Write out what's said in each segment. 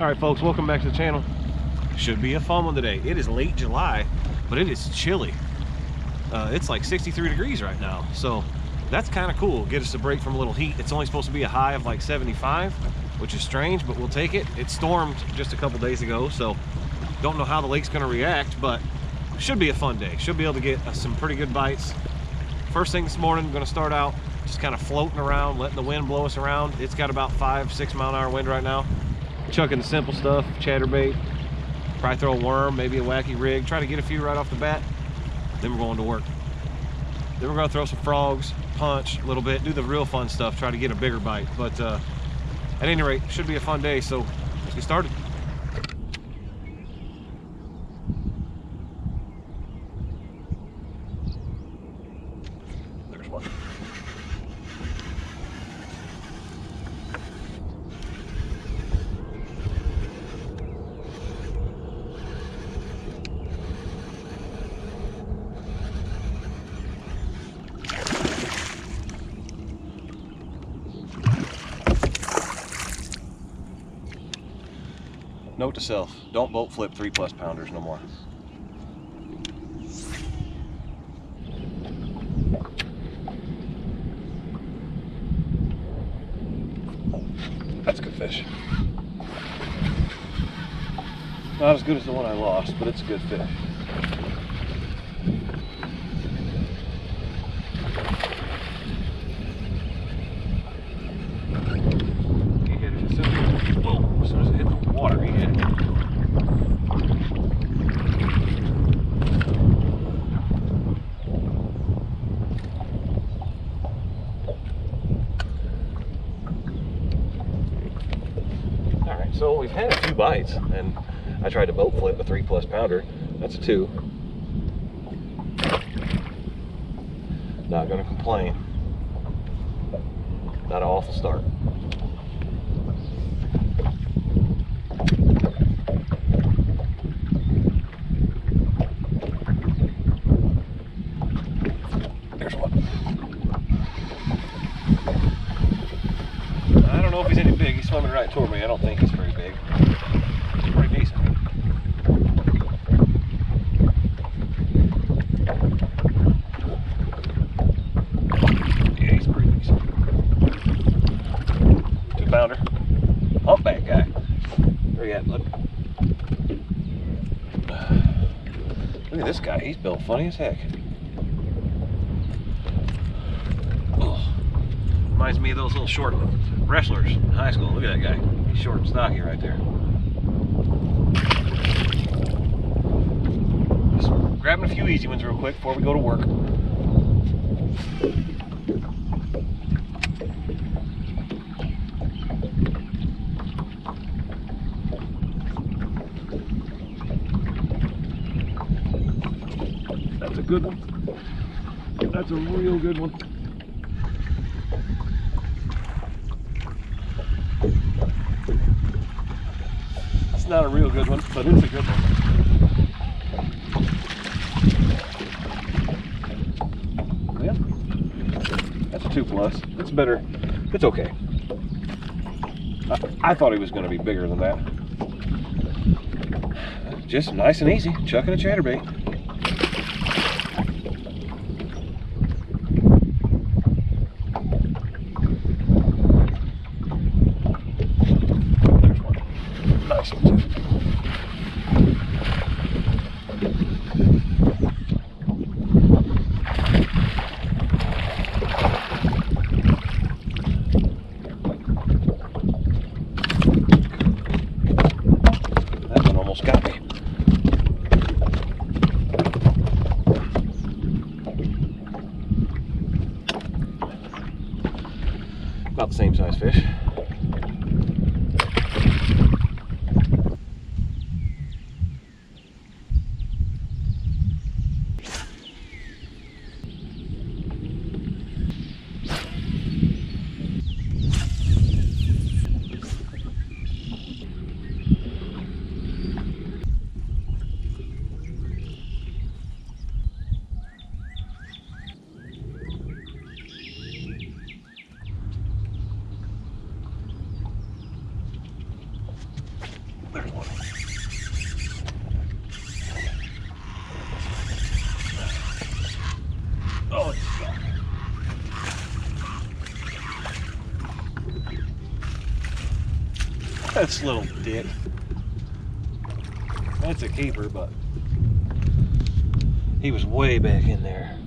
All right, folks, welcome back to the channel. Should be a fun one today. It is late July, but it is chilly. It's like 63 degrees right now, so that's kind of cool. Get us a break from a little heat. It's only supposed to be a high of like 75, which is strange, but we'll take it. It stormed just a couple days ago, so don't know how the lake's going to react, but should be a fun day. Should be able to get some pretty good bites. First thing this morning, I'm going to start out just kind of floating around, letting the wind blow us around. It's got about 5-6 mile-an-hour wind right now. Chucking the simple stuff, chatterbait, probably throw a worm, maybe a wacky rig, try to get a few right off the bat. Then we're going to work. Then we're going to throw some frogs, punch a little bit, do the real fun stuff, try to get a bigger bite. But at any rate, should be a fun day, so let's get started. There's one. Note to self, don't boat flip 3+ pounders no more. That's a good fish. Not as good as the one I lost, but it's a good fish. He hit it as soon as it hit the water, he hit it. Alright, so we've had a few bites, and I tried to boat flip a 3+ pounder. That's a 2. Not gonna complain. Not an awful start. There's one. I don't know if he's any big. He's swimming right toward me. I don't think he's very big. He's pretty decent. Yeah, he's pretty decent. 2-pounder. Humpback guy. Where you at, bud? Look at this guy. He's built funny as heck. Reminds me of those little short wrestlers in high school. Look at that guy. He's short and stocky right there. Just grabbing a few easy ones real quick before we go to work. That's a good one. That's a real good one. It's not a real good one, but it's a good one. Yeah, that's a 2+. It's better. It's okay. I thought he was going to be bigger than that. Just nice and easy, chucking a chatterbait. That one almost got me. About the same size fish. This little dick. That's a keeper, but he was way back in there.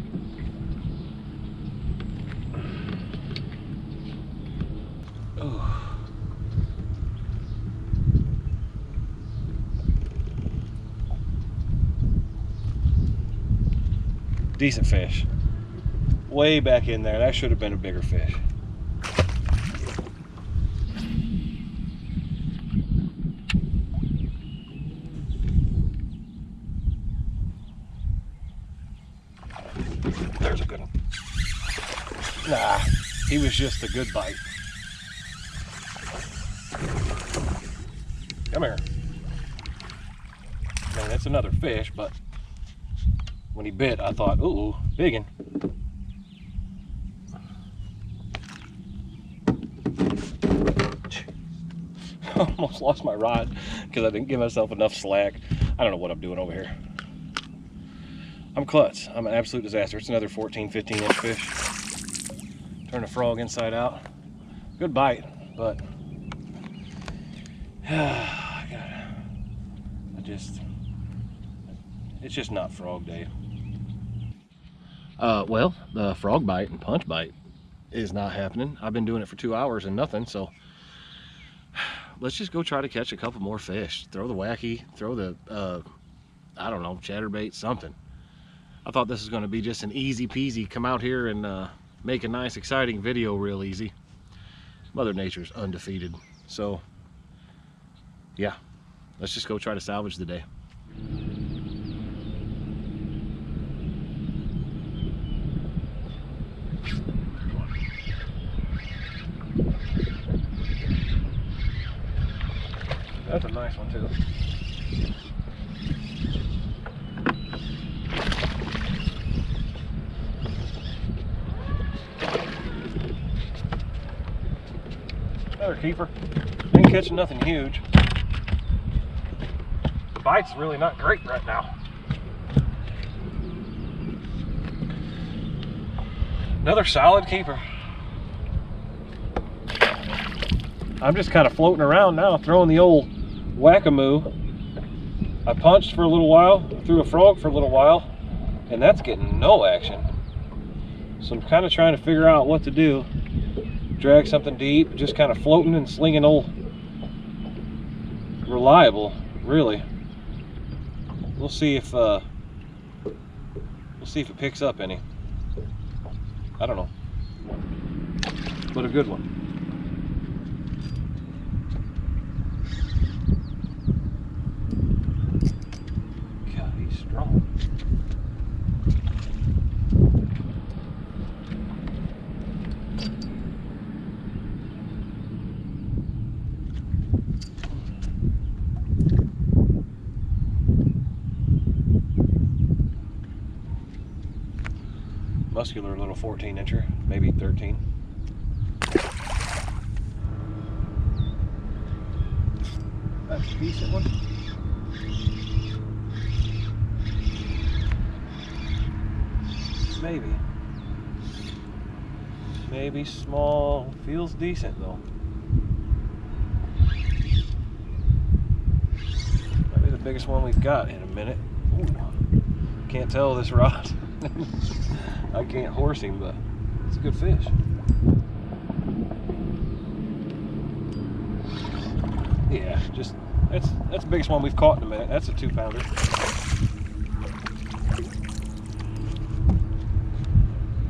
Oh. Decent fish. Way back in there. That should have been a bigger fish. There's a good one. Nah, he was just a good bite. Come here. I mean, that's another fish, but when he bit, I thought, ooh, biggin. Almost lost my rod because I didn't give myself enough slack. I don't know what I'm doing over here. I'm klutz. I'm an absolute disaster. It's another 14, 15 inch fish. Turn the frog inside out. Good bite, but it's just not frog day. Well, the frog bite and punch bite is not happening. I've been doing it for 2 hours and nothing, so let's just go try to catch a couple more fish. Throw the wacky, throw the, I don't know, chatterbait, something. I thought this was going to be just an easy peasy, come out here and make a nice, exciting video real easy. Mother Nature's undefeated. So, yeah, let's just go try to salvage the day. That's a nice one too. Another keeper. Ain't catching nothing huge. The bite's really not great right now. Another solid keeper. I'm just kind of floating around now, throwing the old whack-a-moo. I punched for a little while, threw a frog for a little while, and that's getting no action. So I'm kind of trying to figure out what to do. Drag something deep, just kind of floating and slinging old reliable, really. We'll see if it picks up any. I don't know, but a good one. God, he's strong. Muscular little 14 incher, maybe 13. That's a decent one. Maybe small, feels decent though. Might be the biggest one we've got in a minute. Ooh. Can't tell this rod. I can't horse him, but it's a good fish. Yeah, just that's the biggest one we've caught in a minute. That's a 2-pounder.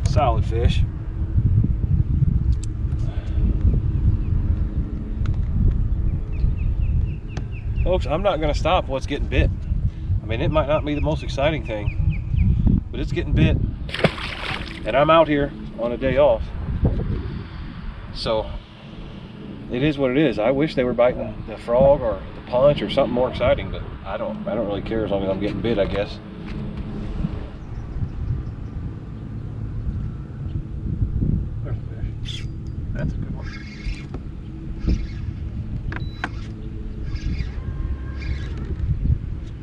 Solid fish. Folks, I'm not going to stop what's getting bit. I mean, it might not be the most exciting thing, but it's getting bit. And I'm out here on a day off. So, it is what it is. I wish they were biting the frog or the punch or something more exciting, but I don't really care as long as I'm getting bit, I guess. There's a fish. That's a good one.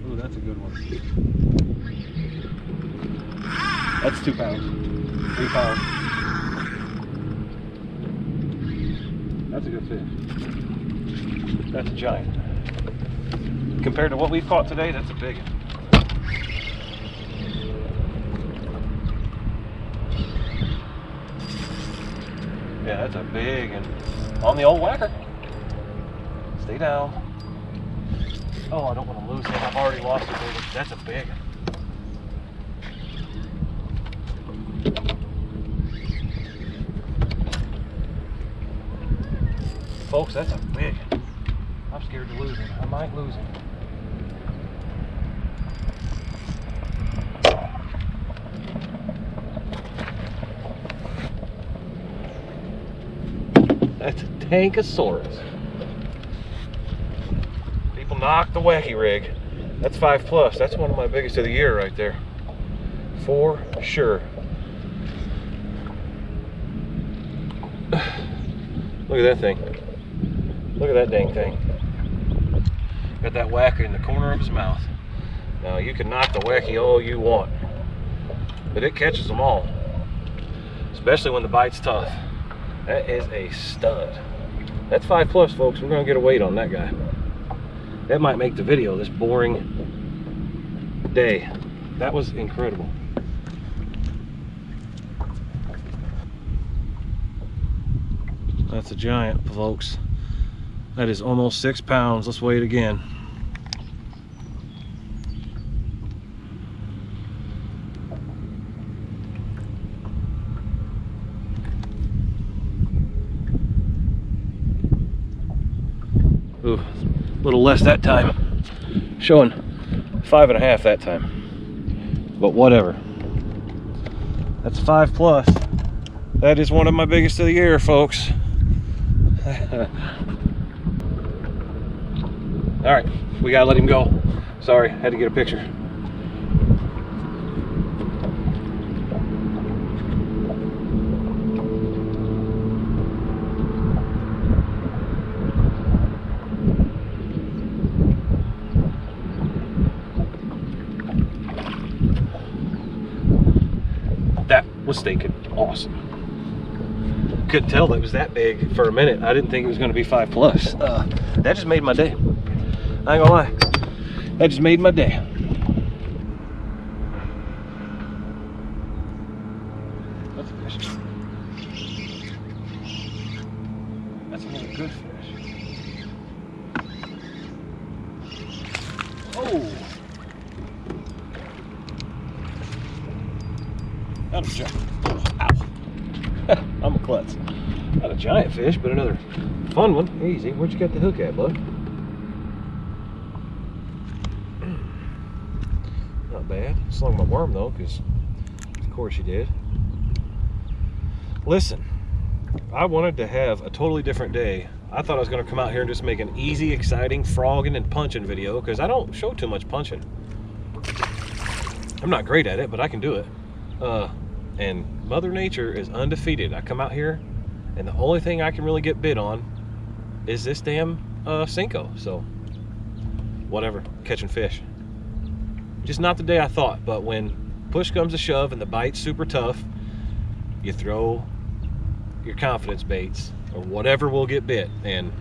Ooh, that's a good one. That's 2 pounds. 3 pounds. That's a good fish. That's a giant. Compared to what we've caught today, that's a big one. Yeah, that's a big one. On the old whacker. Stay down. Oh, I don't want to lose him. I've already lost it, baby. That's a big one. Folks, that's a big one. I'm scared to lose him. I might lose him. That's a Tankosaurus. People knock the Wacky Rig. That's 5+. That's one of my biggest of the year right there. For sure. Look at that thing. Look at that dang thing. Got that whacker in the corner of his mouth. Now you can knock the Wacky all you want, but it catches them all. Especially when the bite's tough. That is a stud. That's 5+, folks. We're gonna get a weight on that guy. That might make the video this boring day. That was incredible. That's a giant, folks. That is almost 6 pounds. Let's weigh it again. Ooh, a little less that time. Showing 5.5 that time. But whatever. That's 5+. That is one of my biggest of the year, folks. All right, we gotta let him go. Sorry, had to get a picture. That was stinking awesome. Couldn't tell that it was that big for a minute. I didn't think it was going to be 5+. That just made my day. I ain't gonna lie. That just made my day. That's a fish. That's another good fish. Oh! Not a giant. Ow. I'm a klutz. Not a giant fish, but another fun one. Easy. Where'd you get the hook at, bud? Not bad. Slung my worm though, because of course you did. Listen, I wanted to have a totally different day. I thought I was going to come out here and just make an easy, exciting frogging and punching video, because I don't show too much punching. I'm not great at it, but I can do it. And Mother Nature is undefeated. I come out here and the only thing I can really get bit on is this damn Cinco. So whatever, catching fish. Just not the day I thought, but when push comes to shove and the bite's super tough, you throw your confidence baits or whatever will get bit. And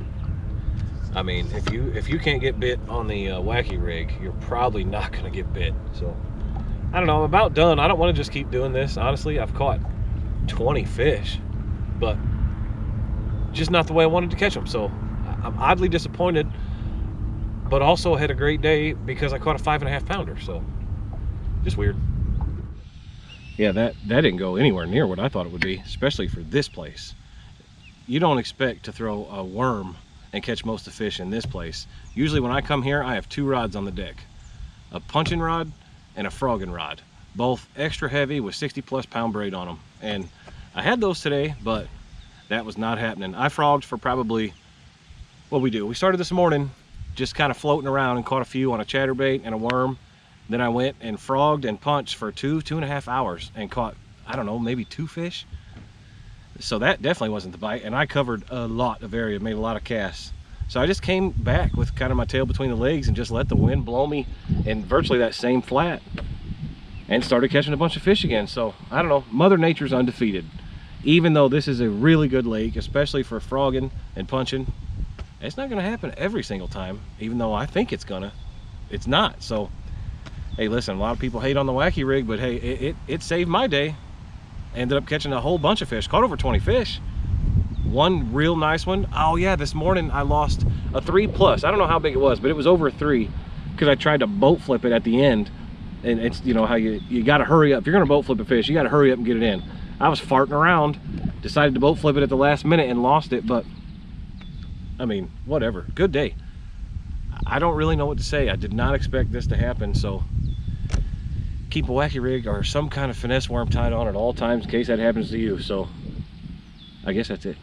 I mean, if you can't get bit on the Wacky Rig, you're probably not gonna get bit. So I don't know, I'm about done. I don't want to just keep doing this. Honestly, I've caught 20 fish, but just not the way I wanted to catch them. So I'm oddly disappointed, but also had a great day because I caught a 5.5 pounder. So just weird. Yeah, that didn't go anywhere near what I thought it would be, especially for this place. You don't expect to throw a worm and catch most of the fish in this place. Usually when I come here, I have 2 rods on the deck, a punching rod and a frogging rod, both extra heavy with 60+ pound braid on them. And I had those today, but that was not happening. I frogged for probably, we started this morning just kind of floating around and caught a few on a chatterbait and a worm. Then I went and frogged and punched for 2.5 hours and caught, I don't know, maybe 2 fish. So that definitely wasn't the bite, and I covered a lot of area, made a lot of casts. So I just came back with kind of my tail between the legs and just let the wind blow me in virtually that same flat and started catching a bunch of fish again. So I don't know, Mother Nature's undefeated. Even though this is a really good lake, especially for frogging and punching It's not gonna happen every single time, even though I think it's gonna. It's not. So hey, listen, a lot of people hate on the Wacky Rig, but hey, it saved my day. Ended up catching a whole bunch of fish. Caught over 20 fish. One real nice one. Oh yeah, this morning I lost a 3+. I don't know how big it was, but it was over a 3 because I tried to boat flip it at the end. And it's, you know how you got to hurry up. If you're gonna boat flip a fish, you got to hurry up and get it in. I was farting around, decided to boat flip it at the last minute and lost it, but I mean, whatever. Good day. I don't really know what to say. I did not expect this to happen, so keep a Wacky Rig or some kind of finesse worm tied on at all times in case that happens to you. So I guess that's it.